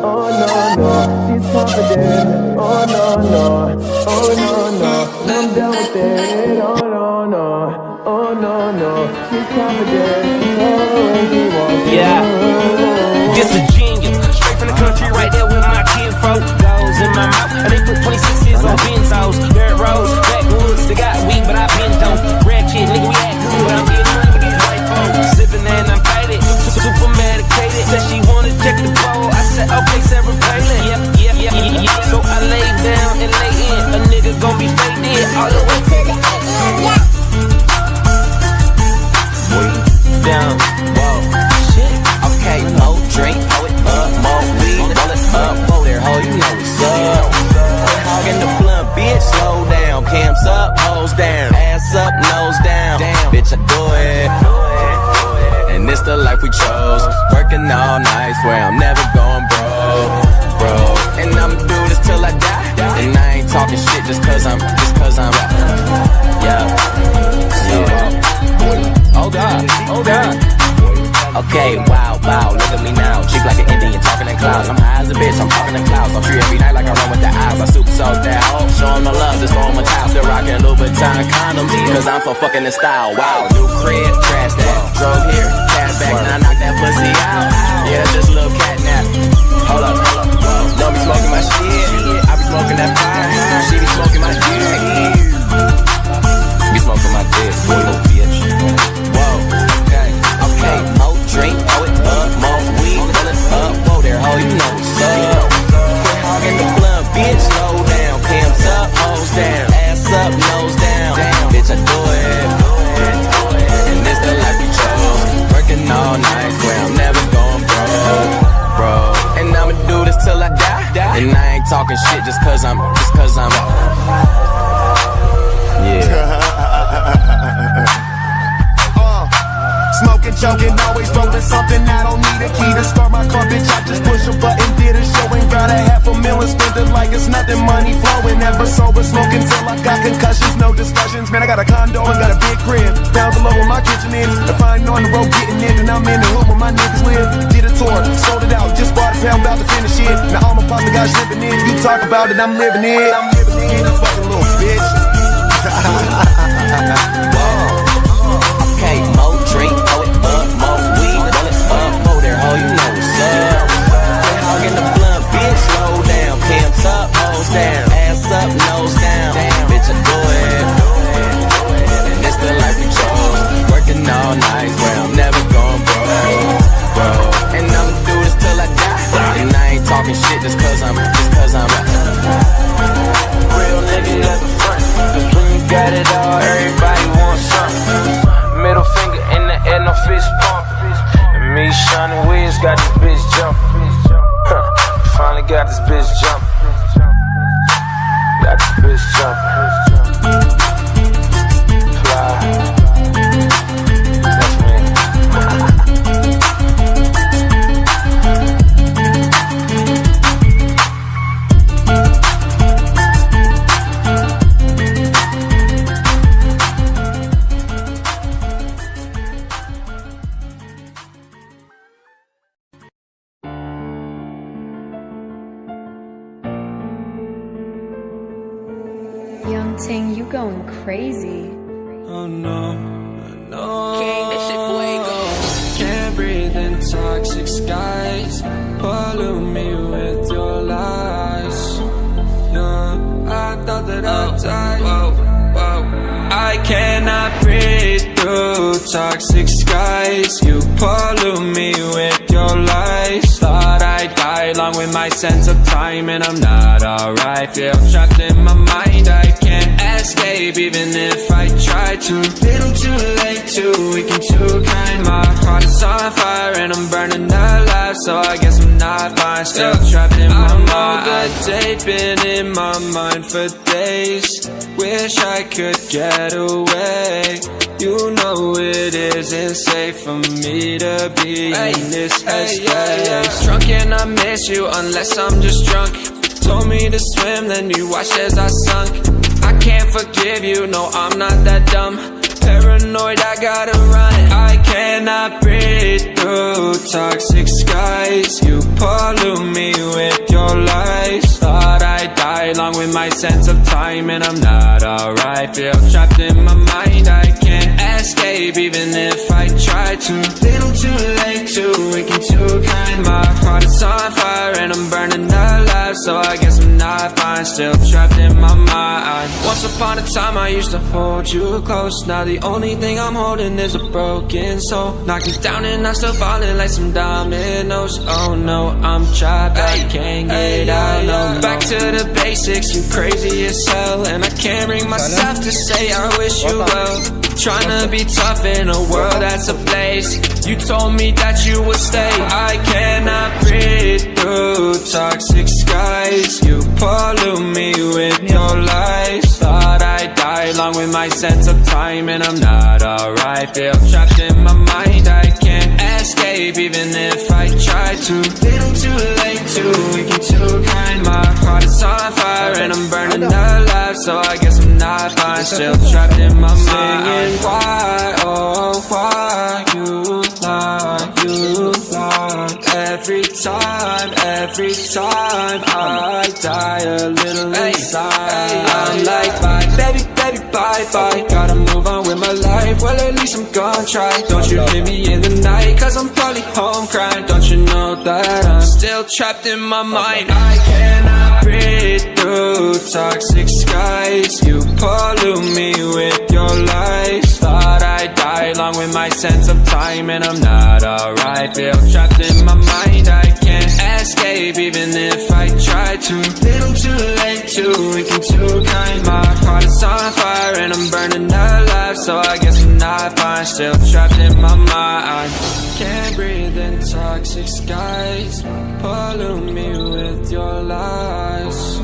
oh no no, she's confident. Oh no no, oh no no, I'm down with it. Oh no no, oh no no, she's confident. Yeah, just a genius, straight from the country, right there with my kinfolk. Goes in my mouth, and they put 26s on benzos. Dirt roads, backwoods, they got weed, but I been dope. Red kid, nigga, we act cool, but I'm getting money with these white folks. Sipping and I'm faded, super medicated. Said she wanna check the bowl, I said okay, Sarah Palin. Yeah. So I lay down and lay in, a nigga gon' be faded all the way to the down, whoa, shit. Okay, more drink, hold it up, more weed, roll it up, whoa there, ho, you know what's up. Quit hogging the blunt, bitch, slow down. Cams up, hoes down, ass up, nose down. Damn, bitch, I do it. And it's the life we chose. Working all night, swear I'm never going broke. And I'ma do this till I die. And I ain't talking shit just cause I'm yeah. Oh God. Okay, wow, look at me now. Cheap like an Indian, talking in clouds. I'm high as a bitch, I'm talking in clouds. I'm free every night like I run with the eyes. I super soaked that hoe, showing my love, just throwing my towel. Still rocking Louboutin condoms, cause I'm so fucking in style. Wow, new crib, trash that. Drove here, cash back, now I knock that pussy out. Yeah, just a little cat nap. Hold up, don't be smoking my shit. I be smoking that fire, she be smoking my dick. Be smoking my dick, little bitch. Whoa, okay, more drink, hold it up, more weed, roll it up, whoa there, ho, you know what's up. Quit hogging the blunt, bitch, slow down. Cams up, hoes down, ass up, nose down. Bitch, I do it. And this the life we chose. Working all night, where I'm never going broke. And I'ma do this till I die. And I ain't talking shit just cause I'm yeah. Smoking, choking, always rolling something. I don't need a key to start my car, bitch. I just push a button, did a show, and got $500,000 spent it like it's nothing. Money flowing, never sober, smoking till I got concussions. No discussions, man. I got a condo and got a big crib down below where my kitchen is. If I ain't on the road getting in, and I'm in the hood where my niggas live. Did a tour, sold it out, just bought a pound, about to finish it. Now all my pasta got shipping in. You talk about it, I'm living it. A fucking little bitch. Okay, more drink, hold it up, more weed, roll it up, whoa there, ho, you know what's up. Quit hogging the blunt, bitch, slow down. Cams up, hoes down, ass up, nose down. Bitch, I do it. And it's the life we chose. Working all night, where I'm never going broke. And I'ma do this till I die. And I ain't talking shit just cause I'm real nigga never front. When you got it all, everybody wants something. Middle finger in the air, no fist pump. And me, Shawnee Wiz, got this bitch jumping. Finally got this bitch jumping. Got this bitch jumping. Fly. That's me. Young Ting, you going crazy. Oh no, no. King, this shit fuego. Can't breathe in toxic skies. Pollute me with your lies. Yeah, I thought that I'd die. Whoa. I cannot breathe through toxic skies. You pollute me with your lies. Thought I'd die along with my sense of time, and I'm not alright. Feel trapped in my mind, I can't escape even if I try to. Little too late, too weak and too kind. My heart is on fire and I'm burning alive, so I guess I'm not fine. Still trapped in my mind. A date been in my mind for days. Wish I could get away. You know it isn't safe for me to be in this headspace. Drunk and I miss you unless I'm just drunk. Told me to swim, then you watched as I sunk. I can't forgive you, no I'm not that dumb. Paranoid, I gotta run. I cannot breathe through toxic skies. You pollute me me with your lies. Thought I'd die along with my sense of time, and I'm not alright. Feel trapped in my mind, I can't escape even if I try to. Little too late, too weak and too kind. My heart is on fire and I'm burning alive, so I guess I'm not fine. Still trapped in my mind. Once upon a time I used to hold you close. Now the only thing I'm holding is a broken soul. Knock me down and I'm still falling like some dominoes. Oh no, I'm trapped, I can't get out, no. Back to the basics, you crazy as hell, and I can't bring myself to say I wish you well. Trying to be tough in a world that's a place. You told me that you would stay. I cannot breathe through toxic skies. You pollute me with your lies. Thought I'd die along with my sense of time, and I'm not alright. Feel trapped in my mind, I can't escape even if I try to. Little too late, too weak and too kind. My heart is on fire and I'm burning alive, so I guess I'm not fine. Still trapped in my mind. Why, oh why you lie, you lie. Every time I die a little inside. I'm like bye, baby, bye, bye. Gotta move on with my life, well at least I'm gonna try. Don't you leave me in the night, cause I'm probably home crying. Don't you know that I'm still trapped in my mind. I cannot breathe through toxic skies. You pollute me with your lies. Thought I'd die along with my sense of time, and I'm not alright. Feel trapped in my mind, I can't escape even if I try to. Little too late, too weak and too kind. My heart is on fire and I'm burning alive, so I guess I'm not fine. Still trapped in my mind. Can't breathe in toxic skies. Pollute me with your lies.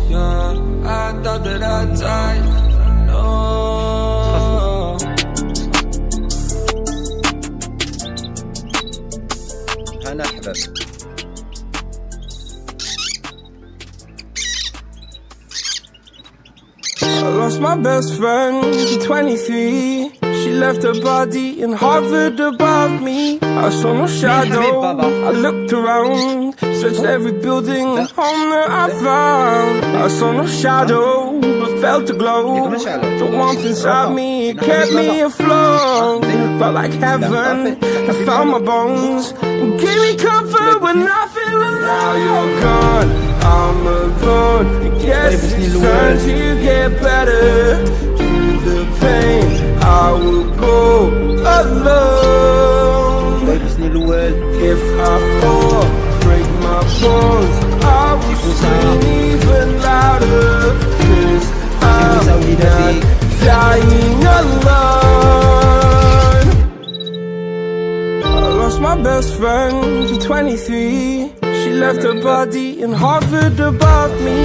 Yeah, I thought that I died. No. أنا أحبب. I lost my best friend to 23. She left her body in Harvard above me. I saw no shadow, I looked around, searched every building and home that I found. I saw no shadow, but felt a glow. The warmth inside me, it kept me afloat. It felt like heaven, I found my bones, and gave me comfort when I feel alone. Now you're gone, I'm alone. I guess it's time to get better. Through the pain, I will go alone. If I fall, break my bones, I will scream even louder. 'Cause I'm not dying alone. I lost my best friend to 23. She left her body in Harvard above me.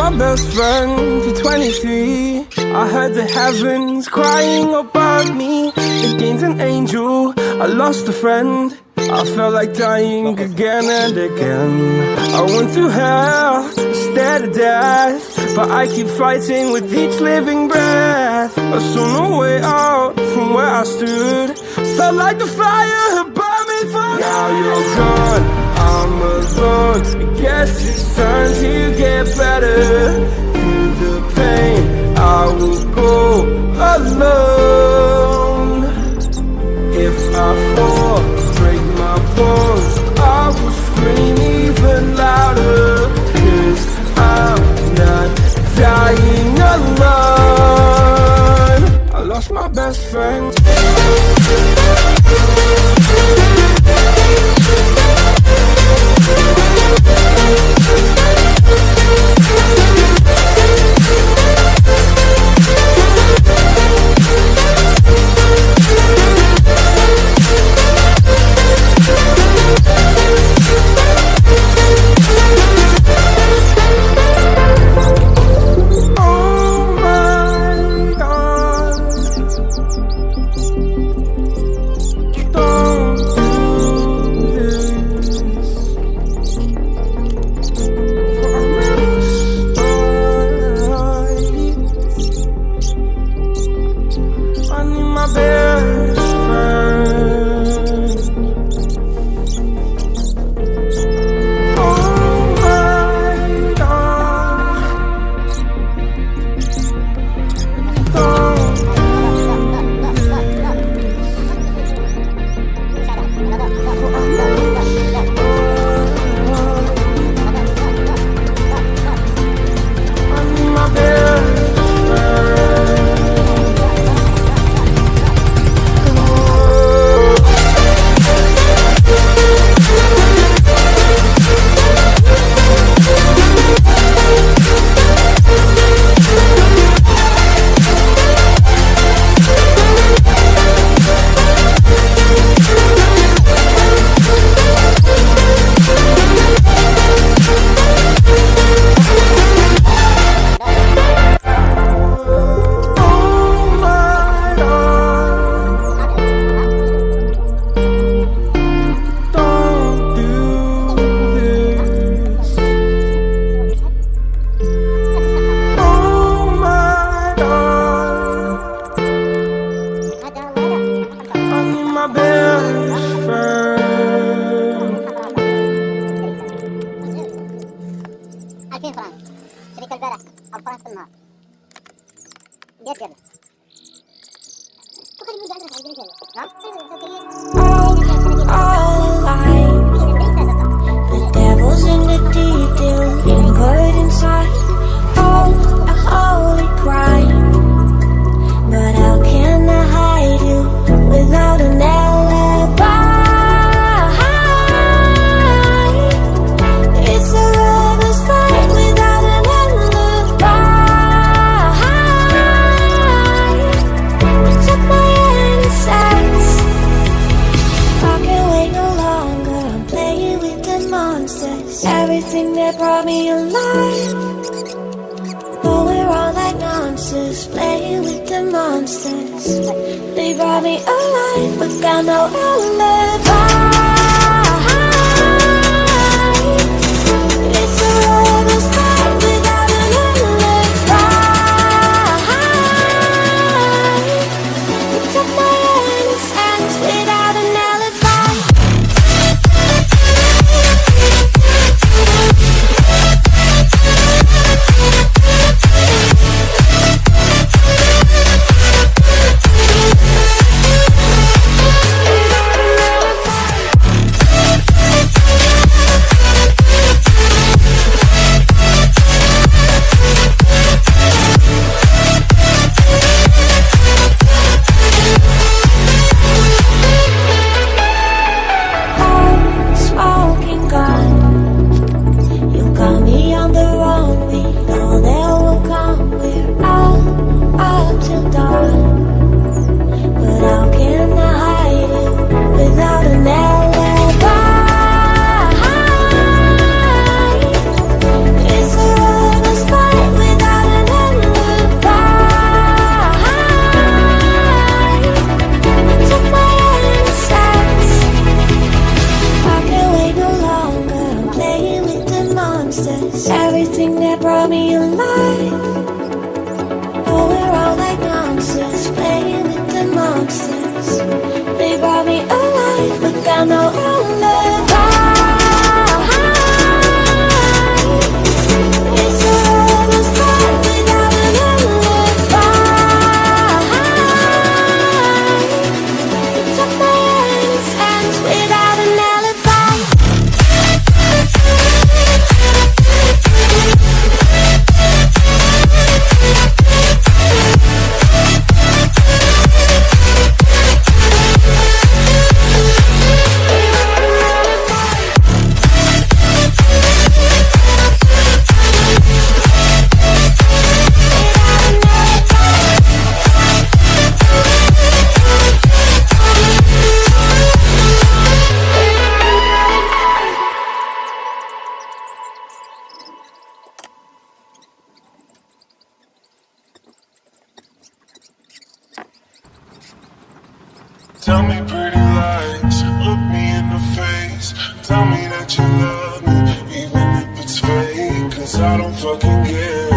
My best friend to 23. I heard the heavens crying above me against an angel. I lost a friend, I felt like dying again and again. I went through hell, stared at death, but I keep fighting with each living breath. I saw no way out from where I stood. Felt like the fire had burned me for. Now you're gone, I'm alone. I guess it's time to get better. Through the pain, I will go alone. If I fall, break my bones, I will scream even louder. 'Cause I'm not dying alone. I lost my best friend. Oh, All alive. The devil's in the detail, inward inside. Oh, a holy crime. But how can I hide you without an alibi? It's a lover's fight without an alibi. You took my innocence. I can't wait no longer. I'm playing with the monsters. Everything that brought me alive. But we're all like monsters, playing with the monsters. They brought me alive, but got no alibi. It's a lover's fight without an alibi. You took my innocence without an alibi. Smoking gun, you got me on the wrong. We know they will come. We're out up till dawn. But how can I hide it without an alibi? It's a lover's fight without an alibi. You took my innocence. I can't wait no longer. I'm playing with the monsters. Everything that brought me alive. Oh, we're all like monsters, playing with the monsters. They brought me alive, but got no alibi. It's a lover's fight without an alibi. You took my innocence without an alibi. Tell me pretty lies, look me in the face. Tell me that you love me, even if it's fake. Cause I don't fucking care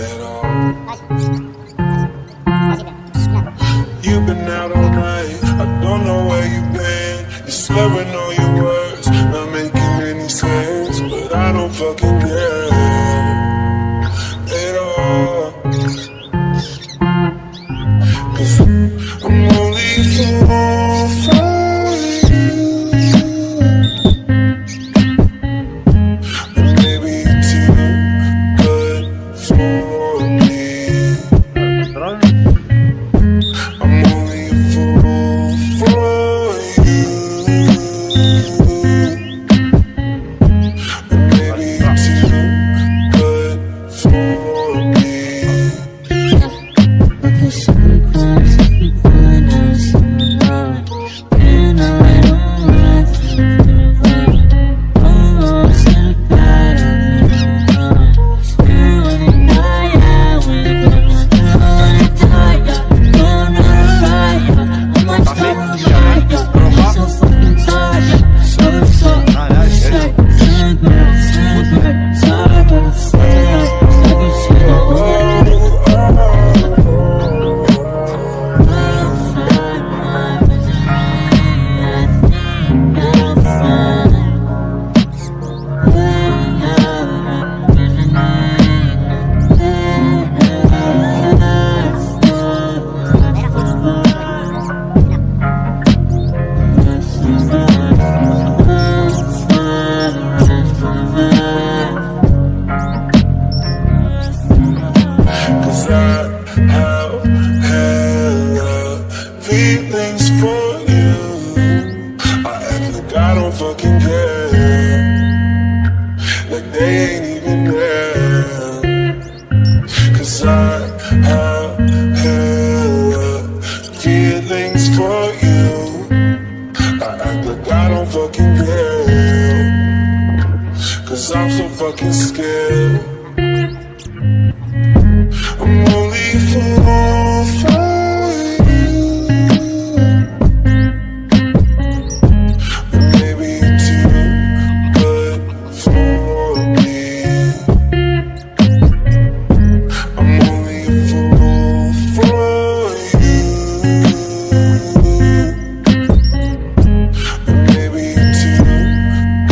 at all. You've been out all night, I don't know where you've been. You're slurring all your words, not making any sense. But I don't fucking care at all. Cause I'm only a fool for you. And maybe you're too good for me. I'm only a fool for you. And maybe you're too good for me. 'cause I have hella feelings for you. I act like I don't fucking care, 'cause I'm so fucking scared. I'm only a fool for you, but maybe you're too good for me. I'm only a fool for you, but maybe you're too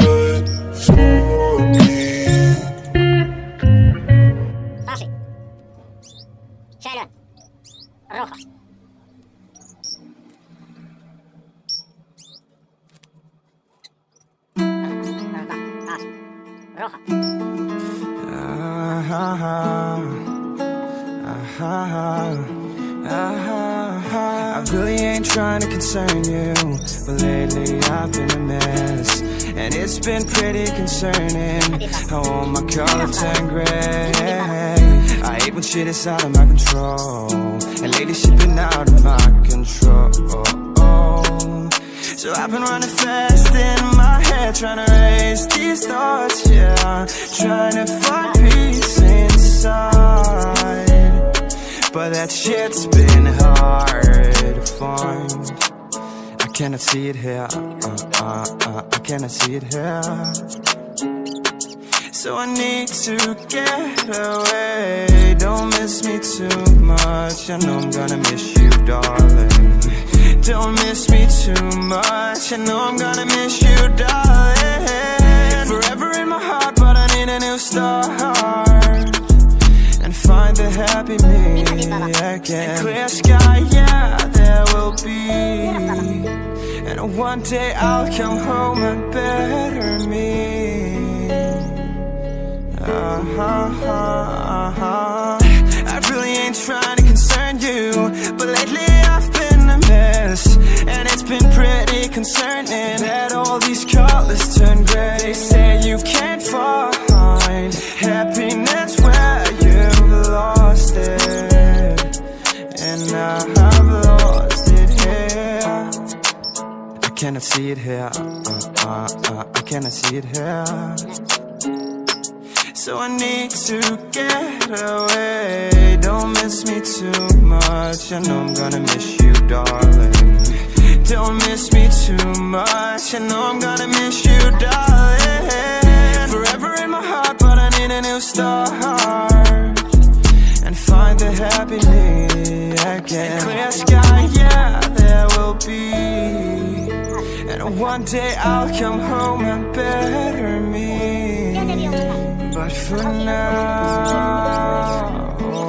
good for me. Tashi. Shalom. Roja. Roja. I really ain't trying to concern you, but lately I've been a mess, and it's been pretty concerning how all my colors turn gray. I hate when shit is out of my control, and lately shit been out of my control. So I've been running fast in my head, trying to erase these thoughts, yeah, trying to find peace inside, but that shit's been hard to find. I cannot see it here, I cannot see it here. So I need to get away. Don't miss me too much, I know I'm gonna miss you, darling. Don't miss me too much, I know I'm gonna miss you, darling. Forever in my heart, but I need a new start, and find the happy me again. Clear sky, yeah, there will be, and one day I'll come home and better me. I really ain't trying to concern you, but lately I've been a mess, and it's been pretty concerning that all these colors turn gray. They say you can't find happiness where you've lost it, and I've lost it here. I cannot see it here, I cannot see it here. So I need to get away. Don't miss me too much, I know I'm gonna miss you, darling. Don't miss me too much, I know I'm gonna miss you, darling. Forever in my heart, but I need a new start, and find the happy me again. Clear sky, yeah, there will be, and one day I'll come home and better me. But for now,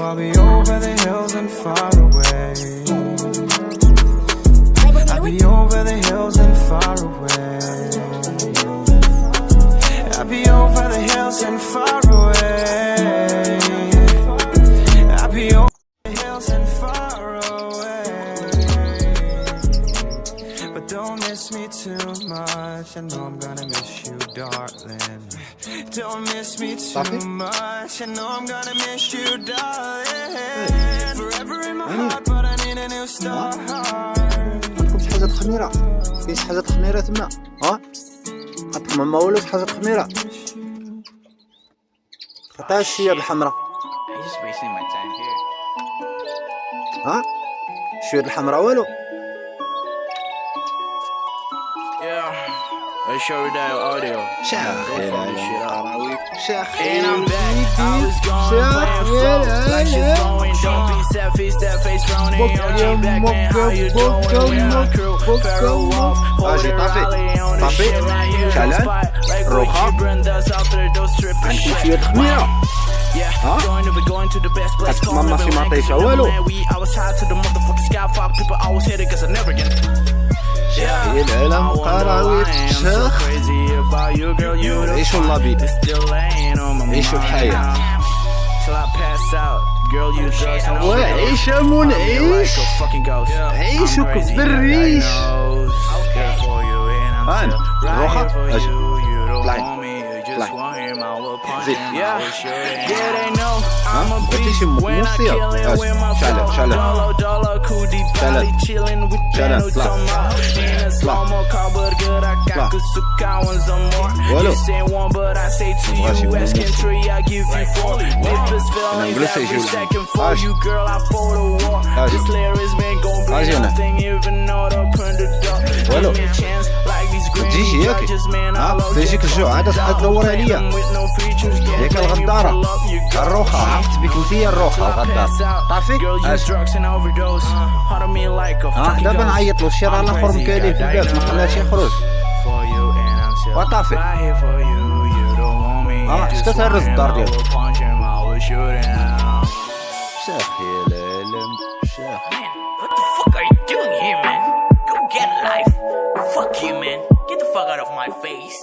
I'll be over the hills and far away. I'll be over the hills and far away. I'll be over the hills and far away. I'll be over the hills and far away. But don't miss me too much, I know I'm gonna miss you, darling. Don't miss me too much, I know I'm gonna miss you, darling. Forever in my heart, but I need a new start. عندكم شي حاجة خميرة؟ كاين شي حاجة خميرة تما؟ ها؟ عندكم ما والو شي حاجة خميرة؟ عطيها الشياب الحمراء. ها؟ الشياب الحمراء والو؟ Let's show you that audio. And I'm back. I was gone playing flow. Like shit's going. Don't be selfish, that face frowning. OG back, man. How you doing? We're my crew. Pharaoh Wolf. Hold it, Raleigh on this shit right here. Spot. Like what you bring us after those tripping shit. Yeah, going to the best place. Call me the man. I was tied to the motherfucking sky. Fuck people always hit it cause I never get it. شاهي العالم قراوي الشيخ عيشوا اللابي عيشوا الحياة وعيشوا منعيش عيشوا كبالريش هان روخة اجي طلعي زيد بغيتيش موسيقى شعلة شعلة شعلة طلع والو مبغاش نجلس يجيو اجي انا والو تجيش ياكي تجيك الجوع عاد تدور عليا ياك الغدارة الروخة عرفت بك انتيا الروخة الغدارة طافي دابا نعيط له الشي راه الاخر مكالي في الباب ما خلاش يخرج وطافي شتا تهرس الدار ديالك شاخ يا العالم شاخ. What the fuck are you doing here, man? Go get a life. Fuck you, man. Get the fuck out of my face.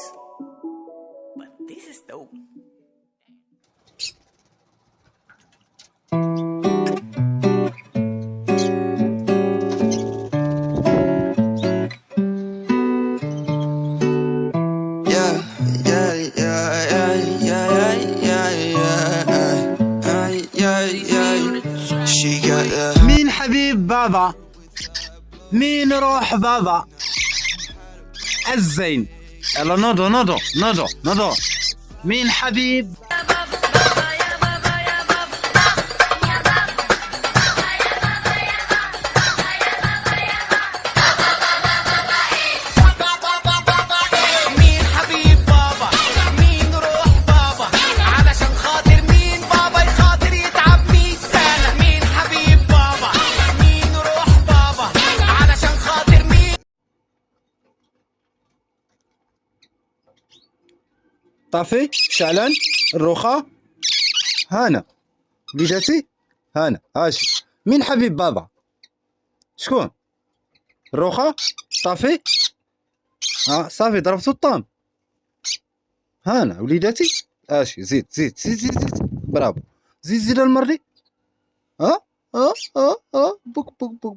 But this is dope. مين حبيب بابا مين روح بابا الزين يلا نضو نضو نضو نضو مين حبيب طافي شعلان الروخة هانا بيجاتي هانا هاشي مين حبيب بابا شكون الروخة طافي صافي ضربتو الطام هانا وليداتي اشي زيد زيد زيد زيد, زيد. برافو زيد زيد المري بوك بوك بوك